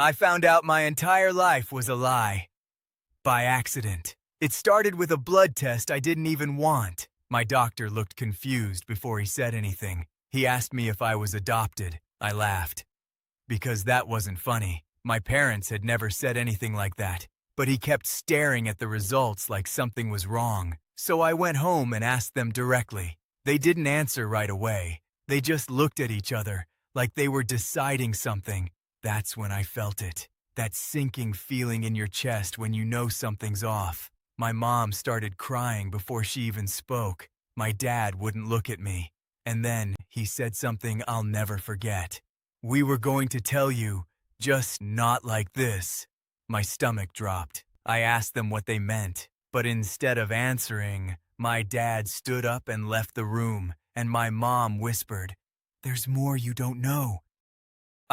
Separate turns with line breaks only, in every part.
I found out my entire life was a lie. By accident. It started with a blood test I didn't even want. My doctor looked confused before he said anything. He asked me if I was adopted. I laughed. Because that wasn't funny. My parents had never said anything like that. But he kept staring at the results like something was wrong. So I went home and asked them directly. They didn't answer right away. They just looked at each other, like they were deciding something. That's when I felt it. That sinking feeling in your chest when you know something's off. My mom started crying before she even spoke. My dad wouldn't look at me. And then he said something I'll never forget. "We were going to tell you, just not like this." My stomach dropped. I asked them what they meant, but instead of answering, my dad stood up and left the room, and my mom whispered, "There's more you don't know."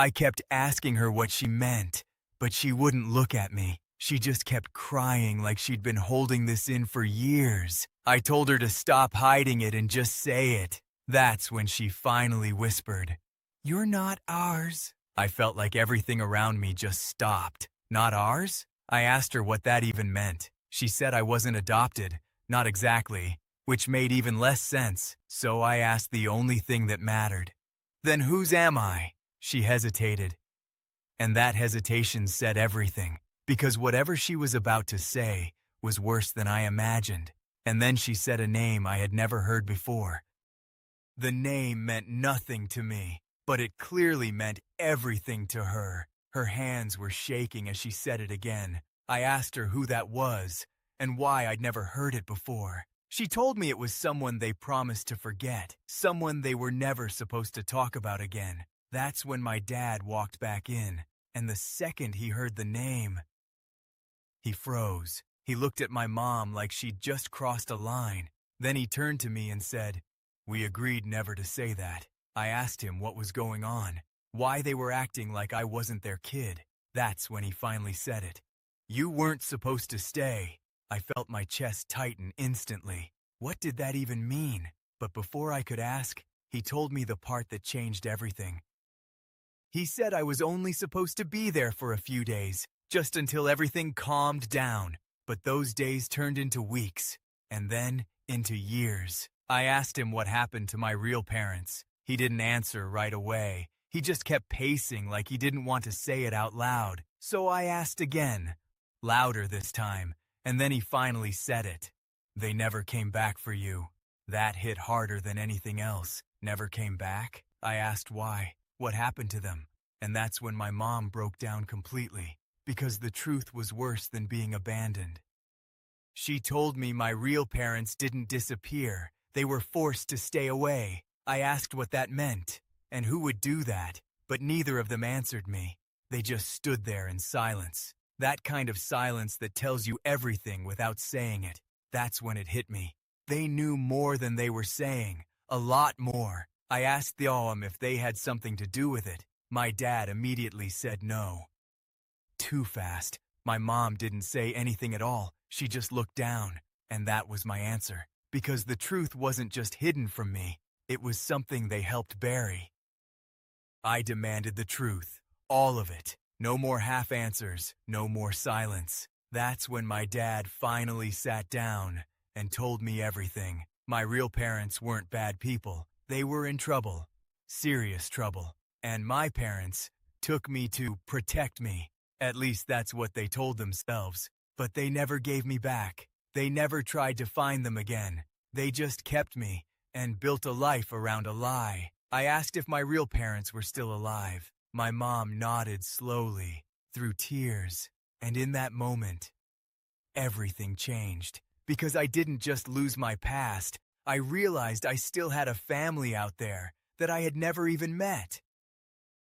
I kept asking her what she meant, but she wouldn't look at me. She just kept crying like she'd been holding this in for years. I told her to stop hiding it and just say it. That's when she finally whispered, "You're not ours." I felt like everything around me just stopped. Not ours? I asked her what that even meant. She said I wasn't adopted. Not exactly, which made even less sense. So I asked the only thing that mattered. "Then whose am I?" She hesitated. And that hesitation said everything, because whatever she was about to say was worse than I imagined. And then she said a name I had never heard before. The name meant nothing to me, but it clearly meant everything to her. Her hands were shaking as she said it again. I asked her who that was and why I'd never heard it before. She told me it was someone they promised to forget, someone they were never supposed to talk about again. That's when my dad walked back in, and the second he heard the name, he froze. He looked at my mom like she'd just crossed a line. Then he turned to me and said, "We agreed never to say that." I asked him what was going on, why they were acting like I wasn't their kid. That's when he finally said it. "You weren't supposed to stay." I felt my chest tighten instantly. What did that even mean? But before I could ask, he told me the part that changed everything. He said I was only supposed to be there for a few days, just until everything calmed down. But those days turned into weeks, and then into years. I asked him what happened to my real parents. He didn't answer right away. He just kept pacing like he didn't want to say it out loud. So I asked again, louder this time, and then he finally said it. "They never came back for you." That hit harder than anything else. Never came back? I asked why. What happened to them? And that's when my mom broke down completely, because the truth was worse than being abandoned. She told me my real parents didn't disappear. They were forced to stay away. I asked what that meant, and who would do that, but neither of them answered me. They just stood there in silence. That kind of silence that tells you everything without saying it. That's when it hit me. They knew more than they were saying. A lot more. I asked them if they had something to do with it. My dad immediately said no. Too fast. My mom didn't say anything at all. She just looked down. And that was my answer. Because the truth wasn't just hidden from me. It was something they helped bury. I demanded the truth. All of it. No more half answers. No more silence. That's when my dad finally sat down and told me everything. My real parents weren't bad people. They were in trouble. Serious trouble. And my parents took me to protect me. At least that's what they told themselves. But they never gave me back. They never tried to find them again. They just kept me and built a life around a lie. I asked if my real parents were still alive. My mom nodded slowly, through tears. And in that moment, everything changed. Because I didn't just lose my past, I realized I still had a family out there that I had never even met.